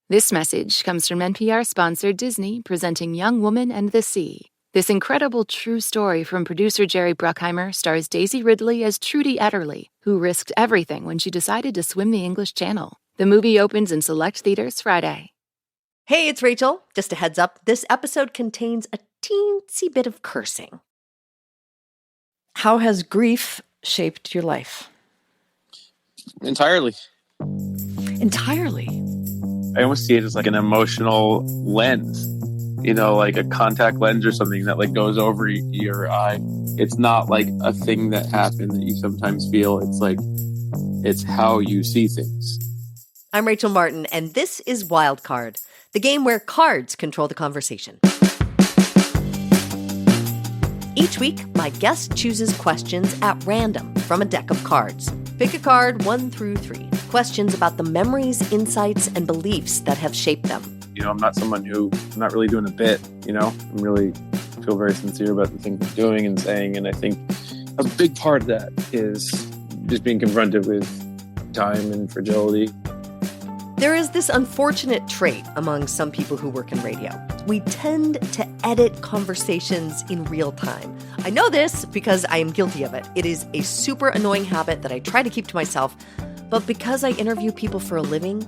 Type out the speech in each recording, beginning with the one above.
This message comes from NPR-sponsored Disney, presenting Young Woman and the Sea. This incredible true story from producer Jerry Bruckheimer stars Daisy Ridley as Trudy Etterly, who risked everything when she decided to swim the English Channel. The movie opens in select theaters Friday. Hey, it's Rachel. Just a heads up, this episode contains a teensy bit of cursing. How has grief shaped your life? Entirely. Entirely? I almost see it as like an emotional lens, like a contact lens or something that like goes over your eye. It's not like a thing that happened that you sometimes feel. It's like, it's how you see things. I'm Rachel Martin, and this is Wild Card, the game where cards control the conversation. Each week, my guest chooses questions at random from a deck of cards. Pick a card 1 through 3. Questions about the memories, insights, and beliefs that have shaped them. I'm not someone I'm not really doing a bit, I'm really feel very sincere about the things I'm doing and saying. And I think a big part of that is just being confronted with time and fragility. There is this unfortunate trait among some people who work in radio. We tend to edit conversations in real time. I know this because I am guilty of it. It is a super annoying habit that I try to keep to myself. But because I interview people for a living,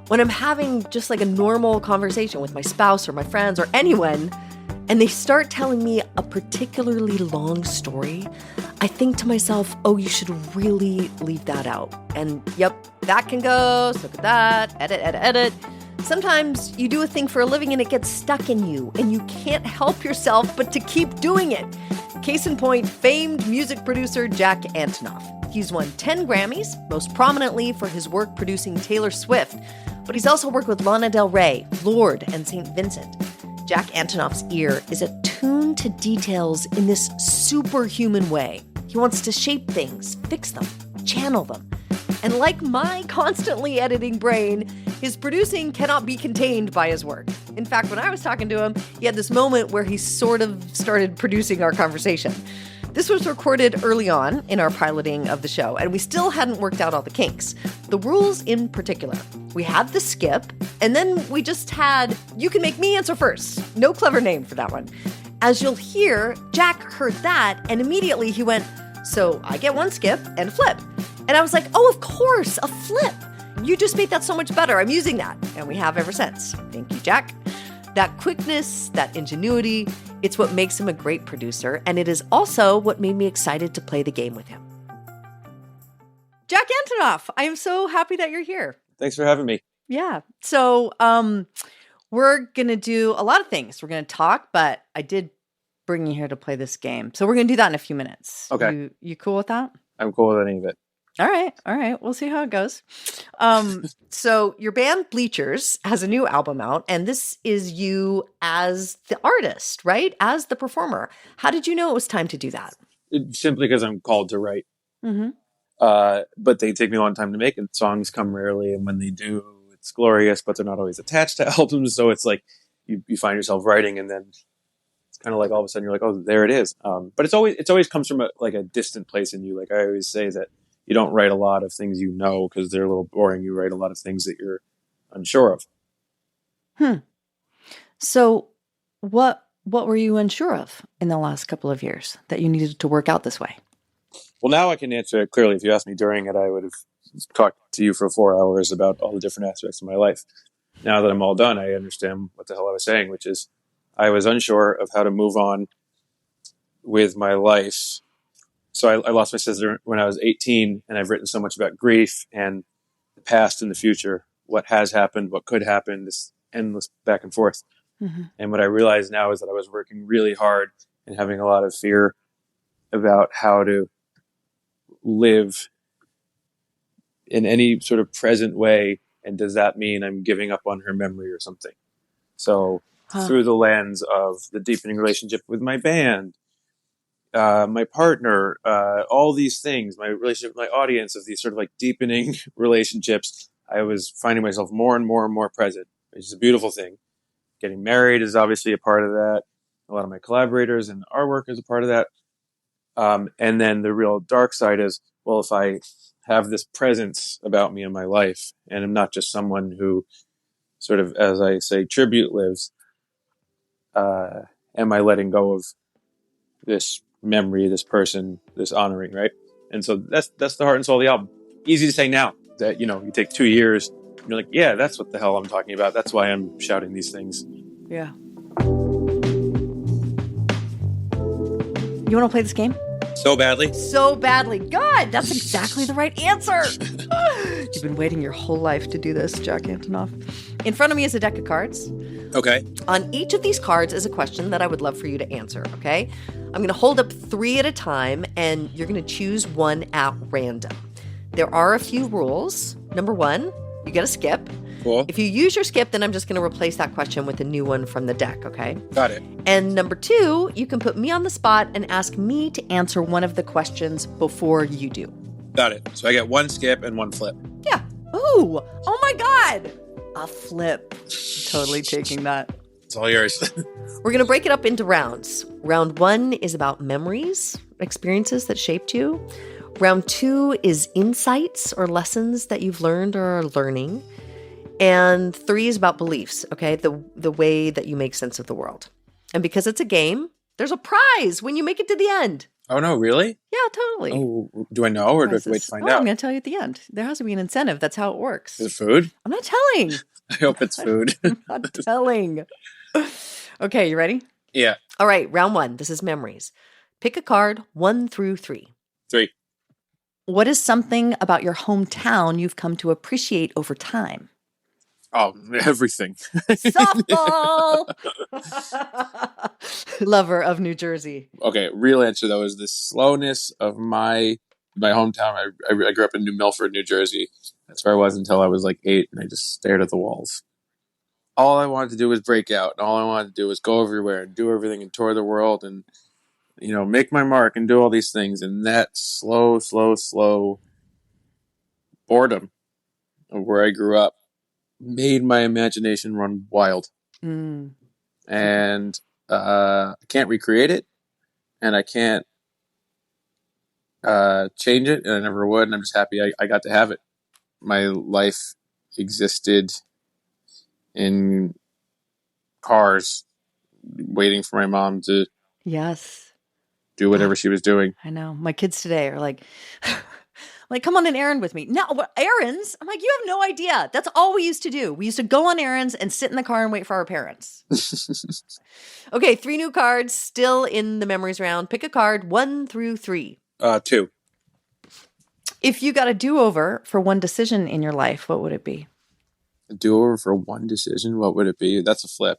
when I'm having just like a normal conversation with my spouse or my friends or anyone, and they start telling me a particularly long story, I think to myself, oh, you should really leave that out. And yep, that can go, so could that, edit. Sometimes you do a thing for a living and it gets stuck in you, and you can't help yourself but to keep doing it. Case in point, famed music producer Jack Antonoff. He's won 10 Grammys, most prominently for his work producing Taylor Swift, but he's also worked with Lana Del Rey, Lorde, and St. Vincent. Jack Antonoff's ear is attuned to details in this superhuman way. He wants to shape things, fix them, channel them. And like my constantly editing brain, his producing cannot be contained by his work. In fact, when I was talking to him, he had this moment where he sort of started producing our conversation. This was recorded early on in our piloting of the show, and we still hadn't worked out all the kinks. The rules in particular. We had the skip, and then we just had, you can make me answer first. No clever name for that one. As you'll hear, Jack heard that, and immediately he went, so I get one skip and a flip. And I was like, oh, of course, a flip. You just made that so much better. I'm using that. And we have ever since. Thank you, Jack. That quickness, that ingenuity, it's what makes him a great producer, and it is also what made me excited to play the game with him. Jack Antonoff, I am so happy that you're here. Thanks for having me. Yeah. So we're going to do a lot of things. We're going to talk, but I did bring you here to play this game. So we're going to do that in a few minutes. Okay. You cool with that? I'm cool with any of it. All right. We'll see how it goes. So your band Bleachers has a new album out, and this is you as the artist, right? As the performer. How did you know it was time to do that? Simply because I'm called to write. Mm-hmm. But they take me a long time to make, and songs come rarely. And when they do, it's glorious, but they're not always attached to albums. So it's like you find yourself writing, and then it's kind of like all of a sudden you're like, oh, there it is. But it's always comes from a distant place in you. Like I always say that you don't write a lot of things because they're a little boring. You write a lot of things that you're unsure of. So what were you unsure of in the last couple of years that you needed to work out this way? Well, now I can answer it clearly. If you asked me during it, I would have talked to you for 4 hours about all the different aspects of my life. Now that I'm all done, I understand what the hell I was saying, which is I was unsure of how to move on with my life. So I lost my sister when I was 18, and I've written so much about grief and the past and the future, what has happened, what could happen, this endless back and forth. Mm-hmm. And what I realize now is that I was working really hard and having a lot of fear about how to live in any sort of present way. And does that mean I'm giving up on her memory or something? So through the lens of the deepening relationship with my band, my partner, all these things, my relationship with my audience, of these sort of like deepening relationships, I was finding myself more and more and more present, which is a beautiful thing. Getting married is obviously a part of that. A lot of my collaborators and our work is a part of that. And then the real dark side is, well, if I have this presence about me in my life, and I'm not just someone who sort of, as I say, tribute lives, am I letting go of this memory, this person, this honoring, right? And so that's the heart and soul of the album. Easy to say now that, you take 2 years and you're like, yeah, that's what the hell I'm talking about. That's why I'm shouting these things. Yeah. You want to play this game? So badly. So badly. God, that's exactly the right answer. You've been waiting your whole life to do this, Jack Antonoff. In front of me is a deck of cards. Okay. On each of these cards is a question that I would love for you to answer, okay? I'm going to hold up 3 at a time, and you're going to choose one at random. There are a few rules. Number 1, you get a skip. Cool. If you use your skip, then I'm just going to replace that question with a new one from the deck, okay? Got it. And number 2, you can put me on the spot and ask me to answer one of the questions before you do. Got it. So I get 1 skip and 1 flip. Yeah. Ooh. Oh my God. A flip. Totally taking that. It's all yours. We're going to break it up into rounds. Round 1 is about memories, experiences that shaped you. Round 2 is insights or lessons that you've learned or are learning. And 3 is about beliefs, okay? The way that you make sense of the world. And because it's a game, there's a prize when you make it to the end. Oh, no, really? Yeah, totally. Oh, do I know or do I have to wait to find out? I'm going to tell you at the end. There has to be an incentive. That's how it works. Is it food? I'm not telling. I hope it's food. I'm not telling. Okay, you ready? Yeah. All right, round 1. This is memories. Pick a card 1 through 3. 3. What is something about your hometown you've come to appreciate over time? Oh, everything. Softball! Lover of New Jersey. Okay, real answer though is the slowness of my hometown. I grew up in New Milford, New Jersey. That's where I was until I was like 8, and I just stared at the walls. All I wanted to do was break out, and all I wanted to do was go everywhere and do everything and tour the world and make my mark and do all these things. And that slow boredom of where I grew up made my imagination run wild. Mm. And I can't recreate it, and I can't change it, and I never would, and I'm just happy I got to have it. My life existed in cars waiting for my mom to Yes. do whatever she was doing. I know. My kids today are like, come on an errand with me. No, what, errands? I'm like, you have no idea. That's all we used to do. We used to go on errands and sit in the car and wait for our parents. Okay, 3 new cards still in the memories round. Pick a card 1 through 3. 2. If you got a do-over for one decision in your life, what would it be? A do-over for one decision, what would it be? That's a flip.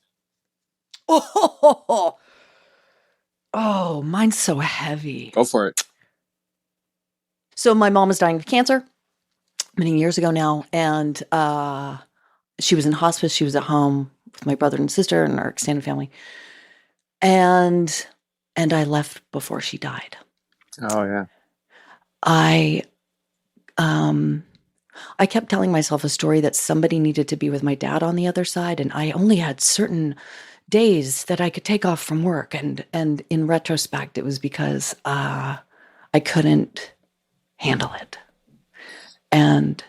Oh, mine's so heavy. Go for it. So my mom was dying of cancer many years ago now, and she was in hospice. She was at home with my brother and sister and our extended family. And I left before she died. Oh, yeah. I kept telling myself a story that somebody needed to be with my dad on the other side, and I only had certain days that I could take off from work. And in retrospect, it was because I couldn't handle it. And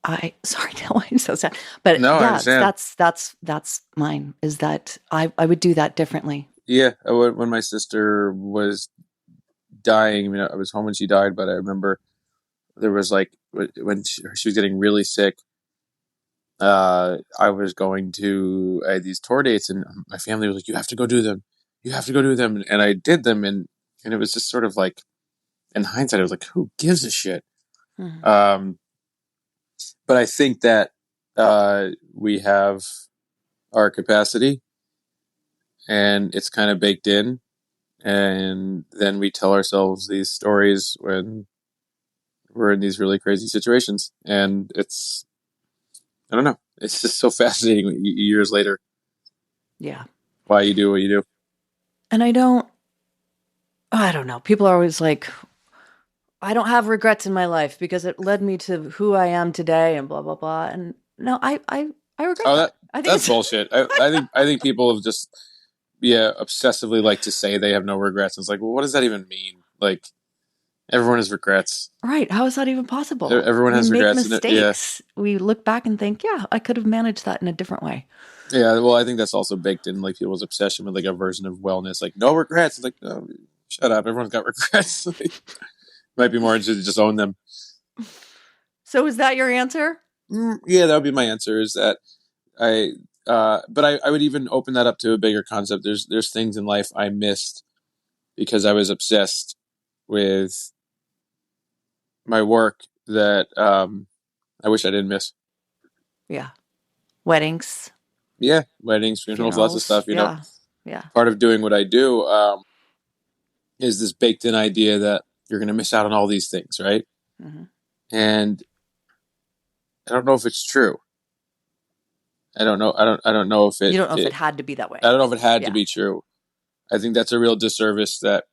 I, sorry, no, I'm so sad. But no, I yeah, understand. that's mine, is that I would do that differently. Yeah. When my sister was dying, I mean, I was home when she died, but I remember there was like, when she was getting really sick, I was going to, I had these tour dates, and my family was like, you have to go do them. You have to go do them. And I did them. And it was just sort of like, in hindsight, I was like, who gives a shit? Mm-hmm. But I think that we have our capacity, and it's kind of baked in. And then we tell ourselves these stories when we're in these really crazy situations. And it's, I don't know, it's just so fascinating years later. Yeah. Why you do what you do. And I don't know. People are always like, I don't have regrets in my life because it led me to who I am today and blah, blah, blah. And no, I regret that. I think that's bullshit. I think people have just, obsessively like to say they have no regrets. It's like, well, what does that even mean? Like, Everyone has regrets. Right. How is that even possible? Everyone has regrets. We make mistakes. We look back and think, yeah, I could have managed that in a different way. Yeah, well, I think that's also baked in, like, people's obsession with, like, a version of wellness. Like, no regrets. It's like, no, shut up. Everyone's got regrets. Might be more interested to just own them. So is that your answer? Yeah, that would be my answer, is that but I would even open that up to a bigger concept. There's things in life I missed because I was obsessed with my work that I wish I didn't miss. Yeah. Weddings. Yeah, weddings, funerals, lots of stuff. You know, part of doing what I do is this baked in idea that you're going to miss out on all these things, right? Mm-hmm. And I don't know if it's true. I don't know. I don't know if it. You don't know if it had to be that way. I don't know if it had to be true. I think that's a real disservice that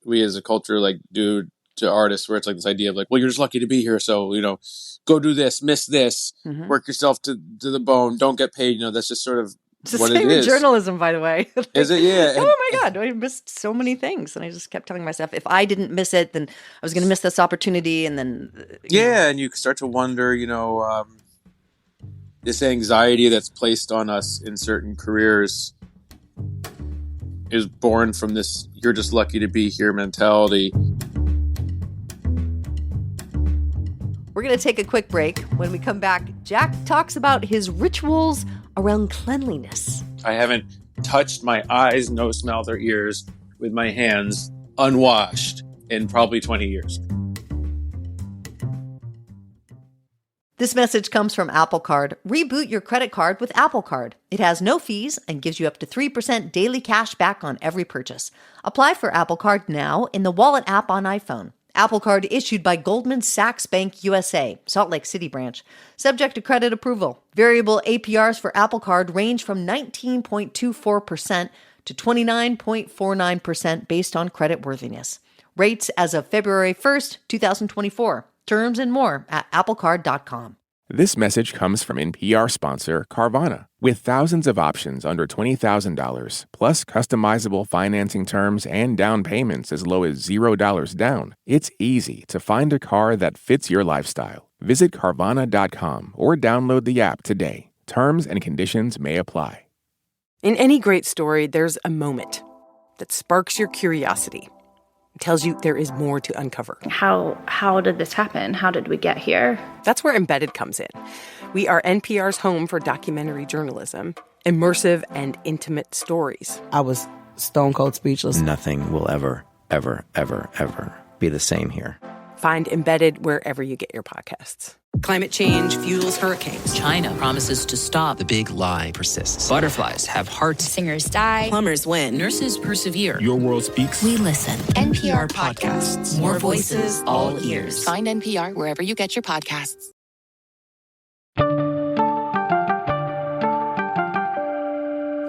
we as a culture like do to artists, where it's like this idea of like, well, you're just lucky to be here, so go do this, miss this, work yourself to the bone, don't get paid. That's just sort of it's the what same it is. In journalism, by the way. Like, is it? Yeah. Oh my God, I missed so many things, and I just kept telling myself, if I didn't miss it, then I was going to miss this opportunity, and then and you start to wonder, this anxiety that's placed on us in certain careers is born from this "you're just lucky to be here" mentality. We're going to take a quick break. When we come back, Jack talks about his rituals around cleanliness. I haven't touched my eyes, nose, mouth, or ears with my hands unwashed in probably 20 years. This message comes from Apple Card. Reboot your credit card with Apple Card. It has no fees and gives you up to 3% daily cash back on every purchase. Apply for Apple Card now in the Wallet app on iPhone. Apple Card issued by Goldman Sachs Bank USA, Salt Lake City branch. Subject to credit approval. Variable APRs for Apple Card range from 19.24% to 29.49% based on credit worthiness. Rates as of February 1st, 2024. Terms and more at applecard.com. This message comes from NPR sponsor Carvana. With thousands of options under $20,000, plus customizable financing terms and down payments as low as $0 down, it's easy to find a car that fits your lifestyle. Visit Carvana.com or download the app today. Terms and conditions may apply. In any great story, there's a moment that sparks your curiosity. It tells you there is more to uncover. How did this happen? How did we get here? That's where Embedded comes in. We are NPR's home for documentary journalism, immersive and intimate stories. I was stone cold speechless. Nothing will ever, ever, ever, ever be the same here. Find Embedded wherever you get your podcasts. Climate change fuels hurricanes. China promises to stop. The big lie persists. Butterflies have hearts. Singers die. Plumbers win. Nurses persevere. Your world speaks. We listen. NPR podcasts. More voices, all ears. Find NPR wherever you get your podcasts.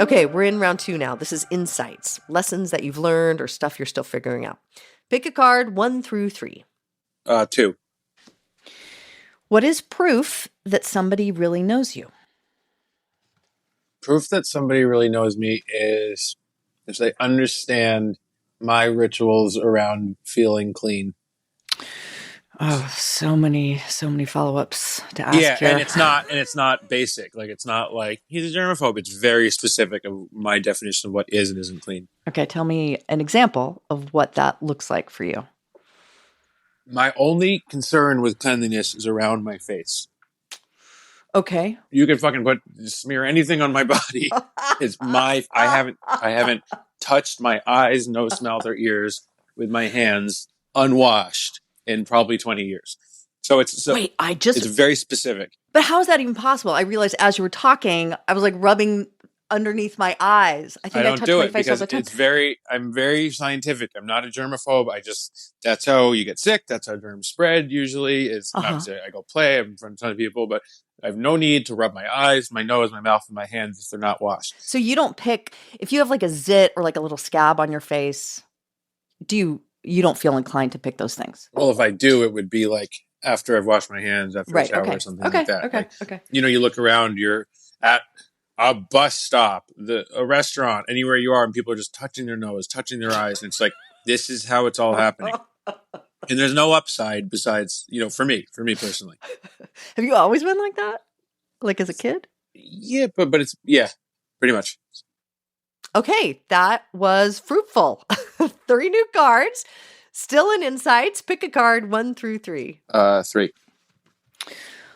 Okay, we're in round 2 now. This is insights, lessons that you've learned or stuff you're still figuring out. Pick a card 1 through 3. 2. What is proof that somebody really knows you? Proof that somebody really knows me is if they understand my rituals around feeling clean. Oh, so many follow-ups to ask here. And it's not basic. Like, it's not like he's a germaphobe. It's very specific of my definition of what is and isn't clean. Okay, tell me an example of what that looks like for you. My only concern with cleanliness is around my face. Okay. You can fucking smear anything on my body. I haven't touched my eyes, nose, mouth, or ears with my hands unwashed in probably 20 years. So it's very specific. But how is that even possible? I realized as you were talking, I was like rubbing underneath my eyes. I think I touch my face all the time. I'm very scientific. I'm not a germaphobe. That's how you get sick. That's how germs spread usually. It's obviously I go play. I'm in front of a ton of people, but I have no need to rub my eyes, my nose, my mouth, and my hands if they're not washed. So you don't pick, if you have like a zit or like a little scab on your face, you don't feel inclined to pick those things? Well, if I do, it would be like after I've washed my hands, after a shower or something like that. Okay. You look around, you're at a bus stop, a restaurant, anywhere you are, and people are just touching their nose, touching their eyes. And it's like, this is how it's all happening. And there's no upside besides, for me personally. Have you always been like that? Like as a kid? Yeah, but it's, pretty much. Okay, that was fruitful. 3 new cards. Still in insights. Pick a card 1 through 3. 3.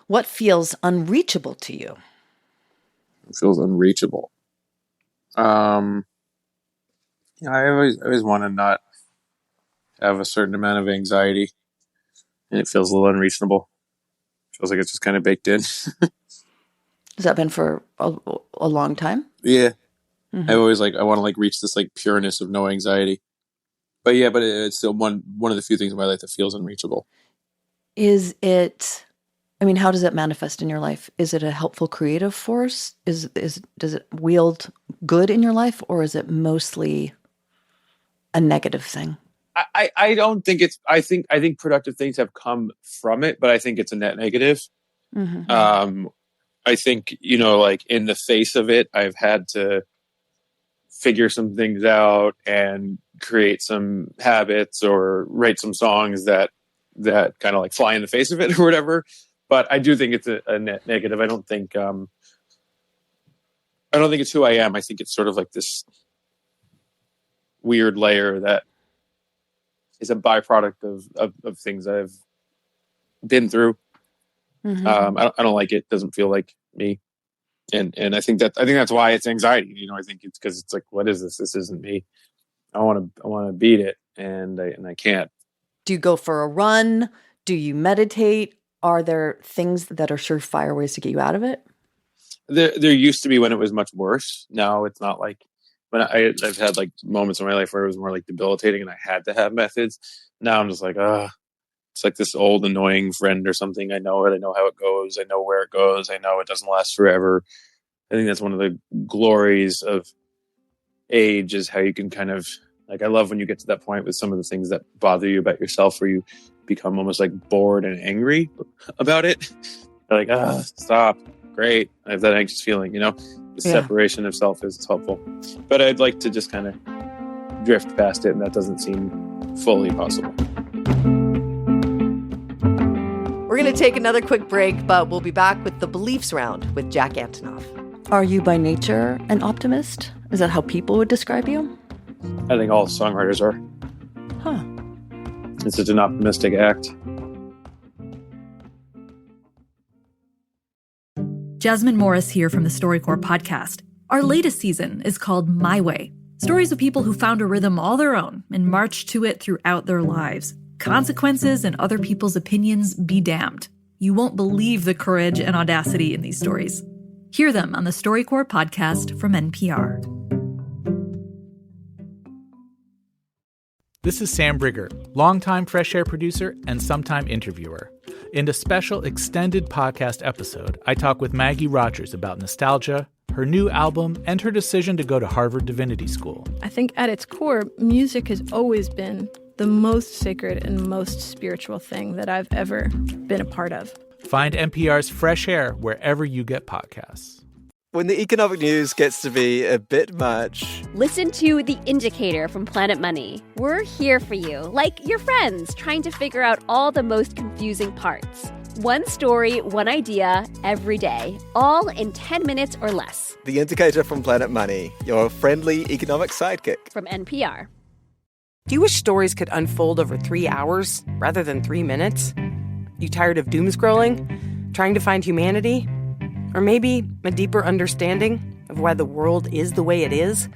What feels unreachable to you? It feels unreachable. I always want to not have a certain amount of anxiety, and it feels a little unreasonable. Feels like it's just kind of baked in. Has that been for a long time? Yeah. Mm-hmm. I always I want to reach this pureness of no anxiety. But it's still one of the few things in my life that feels unreachable. Is it, how does it manifest in your life? Is it a helpful creative force? Does it wield good in your life, or is it mostly a negative thing? I don't think it's, I think productive things have come from it, but I think it's a net negative. Mm-hmm. I think, in the face of it, I've had to figure some things out and create some habits or write some songs that kind of fly in the face of it or whatever. But I do think it's a net negative. I don't think it's who I am. I think it's sort of this weird layer that is a byproduct of things I've been through. Mm-hmm. I don't like it. It doesn't feel like me. And I think that's why it's anxiety. I think it's because it's what is this? This isn't me. I want to beat it, and I can't. Do you go for a run? Do you meditate? Are there things that are surefire ways to get you out of it? There used to be when it was much worse. Now it's not when I've had moments in my life where it was more debilitating and I had to have methods. Now I'm just it's this old annoying friend or something. I know it. I know how it goes. I know where it goes. I know it doesn't last forever. I think that's one of the glories of age is how you can kind of I love when you get to that point with some of the things that bother you about yourself where you become almost bored and angry about it. You're stop. Great. I have that anxious feeling, The separation of self is helpful. But I'd like to just kind of drift past it, and that doesn't seem fully possible. We're going to take another quick break, but we'll be back with the beliefs round with Jack Antonoff. Are you by nature an optimist? Is that how people would describe you? I think all songwriters are. Huh. It's such an optimistic act. Jasmine Morris here from the StoryCorps podcast. Our latest season is called My Way. Stories of people who found a rhythm all their own and marched to it throughout their lives. Consequences and other people's opinions be damned. You won't believe the courage and audacity in these stories. Hear them on the StoryCorps podcast from NPR. This is Sam Brigger, longtime Fresh Air producer and sometime interviewer. In a special extended podcast episode, I talk with Maggie Rogers about nostalgia, her new album, and her decision to go to Harvard Divinity School. I think at its core, music has always been the most sacred and most spiritual thing that I've ever been a part of. Find NPR's Fresh Air wherever you get podcasts. When the economic news gets to be a bit much, listen to The Indicator from Planet Money. We're here for you, like your friends, trying to figure out all the most confusing parts. One story, one idea, every day, all in 10 minutes or less. The Indicator from Planet Money, your friendly economic sidekick. From NPR. Do you wish stories could unfold over 3 hours rather than 3 minutes? You tired of doom scrolling? Trying to find humanity? Or maybe a deeper understanding of why the world is the way it is?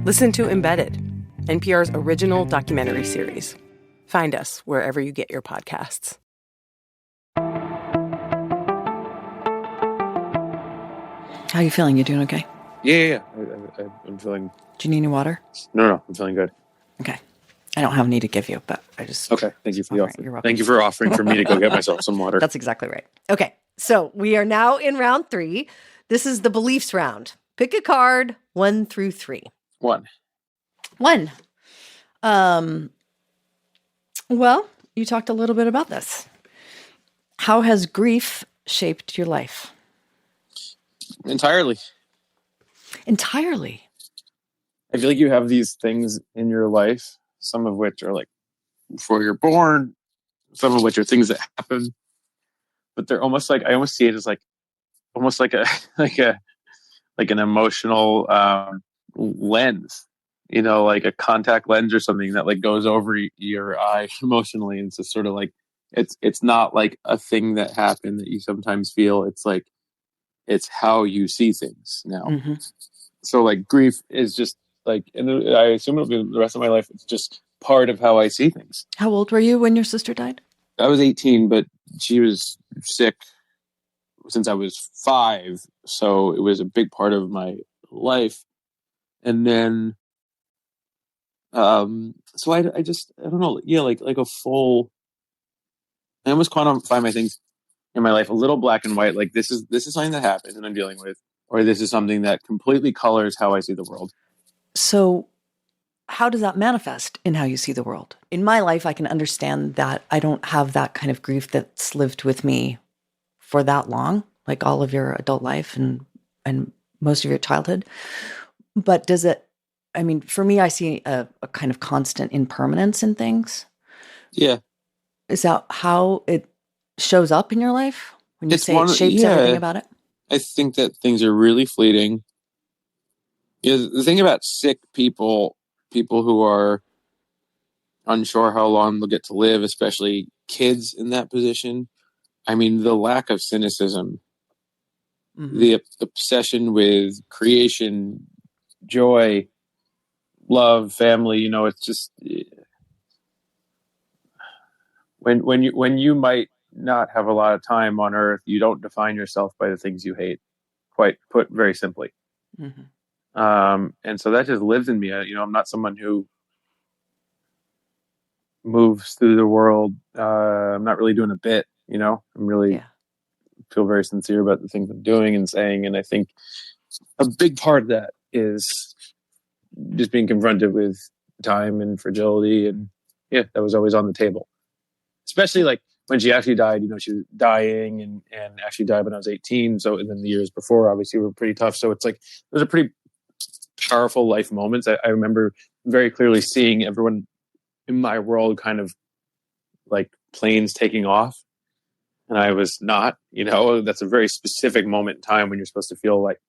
Listen to Embedded, NPR's original documentary series. Find us wherever you get your podcasts. How are you feeling? You doing okay? Yeah. I'm feeling... Do you need any water? No, I'm feeling good. Okay. I don't have any to give you, but I just... Okay, thank you for the offer. You're welcome. Thank you for offering for me to go get myself some water. That's exactly right. Okay, so we are now in round 3. This is the beliefs round. Pick a card 1 through 3. 1. Well, you talked a little bit about this. How has grief shaped your life? Entirely. I feel like you have these things in your life, some of which are before you're born, some of which are things that happen, but they're almost like, I almost see it as like, almost like a, like an emotional lens, like a contact lens or something that like goes over your eye emotionally. And it's just sort of like, it's not like a thing that happened that you sometimes feel. It's like, it's how you see things now. Mm-hmm. So like grief is just like, and I assume it'll be the rest of my life. It's just part of how I see things. How old were you when your sister died? I was 18, but she was sick since I was 5. So it was a big part of my life. And then, so I don't know. Yeah. Like a full, I almost quantify my things in my life a little black and white. Like this is something that happened and I'm dealing with, or this is something that completely colors how I see the world. So how does that manifest in how you see the world? In my life, I can understand that I don't have that kind of grief that's lived with me for that long, like all of your adult life and most of your childhood. But does it, I mean, for me, I see a kind of constant impermanence in things. Yeah. Is that how it shows up in your life when you say it shapes everything about it? I think that things are really fleeting. The thing about sick people who are unsure how long they'll get to live, especially kids in that position. I mean, the lack of cynicism, the obsession with creation, joy, love, family, it's just when you might not have a lot of time on earth, you don't define yourself by the things you hate, quite put very simply. Mm-hmm. And so that just lives in me. I'm not someone who moves through the world. I'm not really doing a bit, I'm really feel very sincere about the things I'm doing and saying. And I think a big part of that is just being confronted with time and fragility. And that was always on the table, especially like when she actually died, she was dying and actually died when I was 18. So, and then the years before obviously were pretty tough. So it's like, there's a pretty powerful life moments. I remember very clearly seeing everyone in my world kind of like planes taking off. And I was not, that's a very specific moment in time when you're supposed to feel like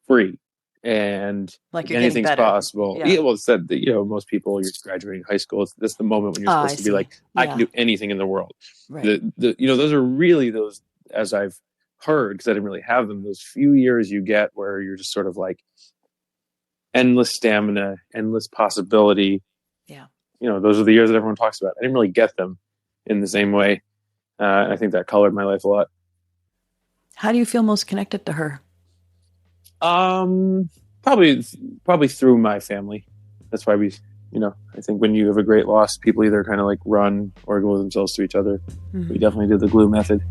free and like you're anything's better. possible. Yeah. Well, it's said that, most people, you're graduating high school. That's the moment when you're supposed to be like, I can do anything in the world. Right. Those are really those, as I've heard, because I didn't really have them, those few years you get where you're just sort of like endless stamina, endless possibility. Yeah. Those are the years that everyone talks about. I didn't really get them in the same way. I think that colored my life a lot. How do you feel most connected to her? Probably through my family. That's why we, I think when you have a great loss, people either kind of like run or glue themselves to each other. Mm-hmm. We definitely did the glue method.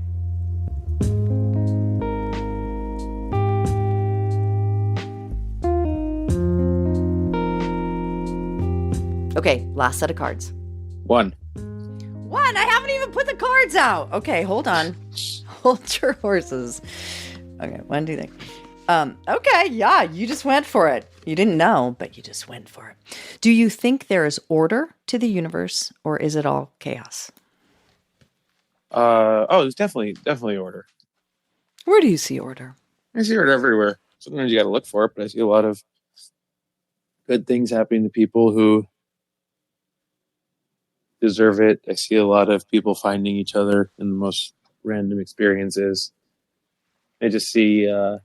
Okay, last set of cards. One. I haven't even put the cards out. Okay, hold on. Hold your horses. Okay, 1, 2, 3. Okay, yeah, you just went for it. You didn't know, but you just went for it. Do you think there is order to the universe, or is it all chaos? There's definitely order. Where do you see order? I see order everywhere. Sometimes you got to look for it, but I see a lot of good things happening to people who deserve it. I see a lot of people finding each other in the most random experiences. I just see, I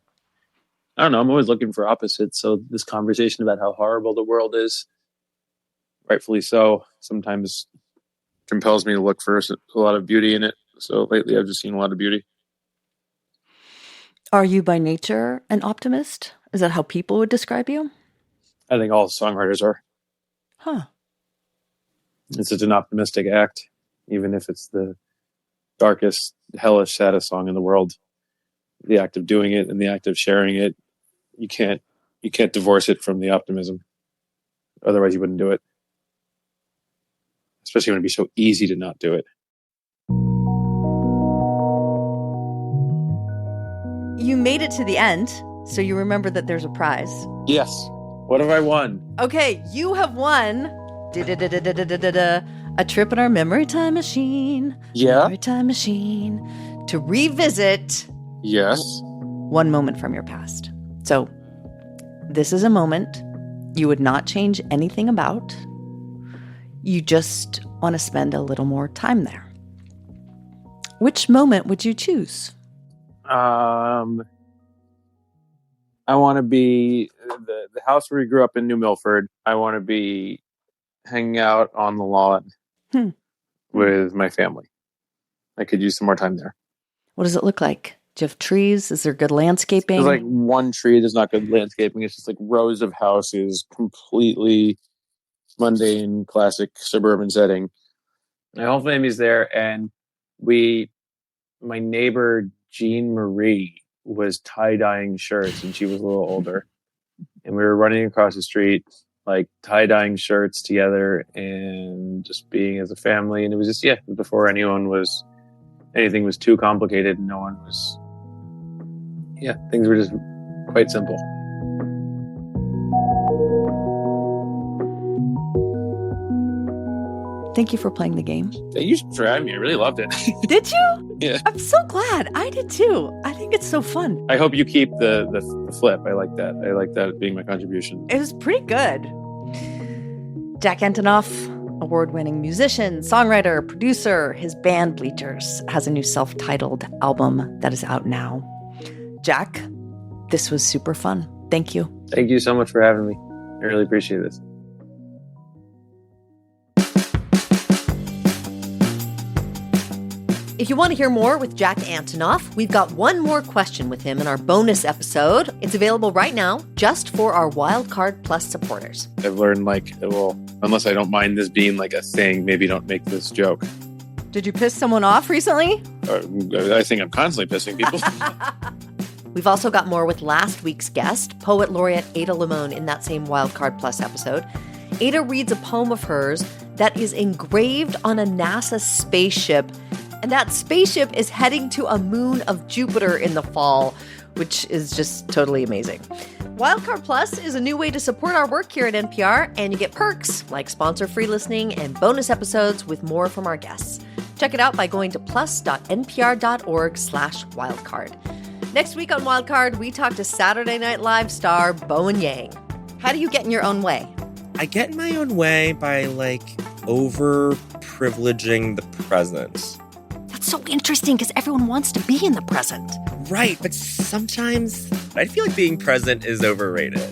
don't know, I'm always looking for opposites. So this conversation about how horrible the world is, rightfully so, sometimes compels me to look for a lot of beauty in it. So lately I've just seen a lot of beauty. Are you by nature an optimist? Is that how people would describe you? I think all songwriters are. Huh. It's such an optimistic act, even if it's the darkest, hellish, saddest song in the world. The act of doing it and the act of sharing it, you can't divorce it from the optimism. Otherwise, you wouldn't do it. Especially when it'd be so easy to not do it. You made it to the end, so you remember that there's a prize. Yes. What have I won? Okay, you have won A trip in our memory time machine. Yeah. Memory time machine. To revisit. Yes. One moment from your past. So, this is a moment you would not change anything about. You just want to spend a little more time there. Which moment would you choose? I want to be the house where we grew up in New Milford. I want to be hanging out on the lawn with my family. I could use some more time there. What does it look like? Do you have trees? Is there good landscaping? There's like one tree. There's not good landscaping. It's just like rows of houses, completely mundane, classic suburban setting. My whole family's there, and my neighbor Jean Marie was tie-dyeing shirts, and she was a little older, and we were running across the street, like tie-dyeing shirts together, and just being as a family. And it was just before anything was too complicated, and no one was. Things were just quite simple. Thank you for playing the game. You should try me. I really loved it. Did you? Yeah. I'm so glad. I did too. I think it's so fun. I hope you keep the flip. I like that. I like that being my contribution. It was pretty good. Jack Antonoff, award-winning musician, songwriter, producer. His band Bleachers has a new self-titled album that is out now. Jack, this was super fun. Thank you. Thank you so much for having me. I really appreciate this. If you want to hear more with Jack Antonoff, we've got one more question with him in our bonus episode. It's available right now just for our Wildcard Plus supporters. I've learned, unless I don't mind this being like a thing, maybe don't make this joke. Did you piss someone off recently? I think I'm constantly pissing people. We've also got more with last week's guest, Poet Laureate Ada Limon, in that same Wildcard Plus episode. Ada reads a poem of hers that is engraved on a NASA spaceship, and that spaceship is heading to a moon of Jupiter in the fall, which is just totally amazing. Wildcard Plus is a new way to support our work here at NPR, and you get perks like sponsor-free listening and bonus episodes with more from our guests. Check it out by going to plus.npr.org/wildcard. Next week on Wildcard, we talk to Saturday Night Live star Bowen Yang. How do you get in your own way? I get in my own way by, over-privileging the present. That's so interesting because everyone wants to be in the present. Right, but sometimes I feel like being present is overrated.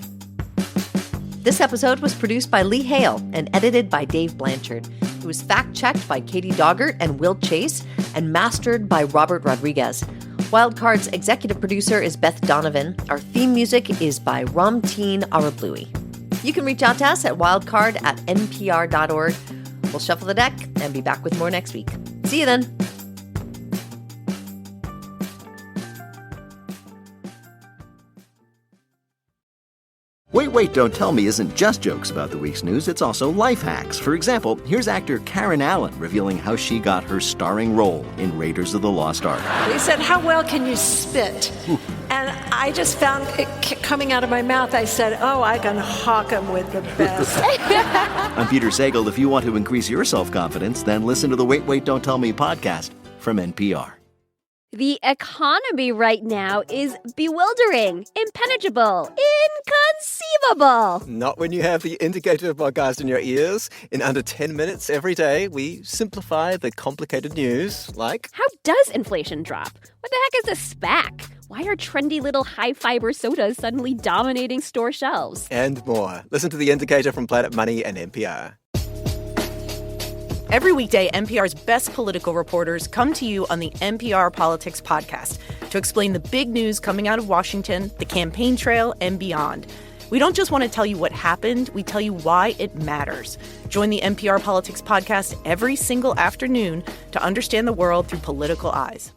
This episode was produced by Lee Hale and edited by Dave Blanchard. It was fact-checked by Katie Doggart and Will Chase and mastered by Robert Rodriguez. Wildcard's executive producer is Beth Donovan. Our theme music is by Ramteen Arablouei. You can reach out to us at wildcard@npr.org. We'll shuffle the deck and be back with more next week. See you then. Wait, Don't Tell Me isn't just jokes about the week's news, it's also life hacks. For example, here's actor Karen Allen revealing how she got her starring role in Raiders of the Lost Ark. They said, how well can you spit? And I just found it coming out of my mouth. I said, I can hawk 'em with the best. I'm Peter Sagal. If you want to increase your self-confidence, then listen to the Wait, Don't Tell Me podcast from NPR. The economy right now is bewildering, impenetrable, inconceivable. Not when you have the Indicator podcast in your ears. In under 10 minutes every day, we simplify the complicated news, like... How does inflation drop? What the heck is a SPAC? Why are trendy little high-fiber sodas suddenly dominating store shelves? And more. Listen to the Indicator from Planet Money and NPR. Every weekday, NPR's best political reporters come to you on the NPR Politics Podcast to explain the big news coming out of Washington, the campaign trail, and beyond. We don't just want to tell you what happened, we tell you why it matters. Join the NPR Politics Podcast every single afternoon to understand the world through political eyes.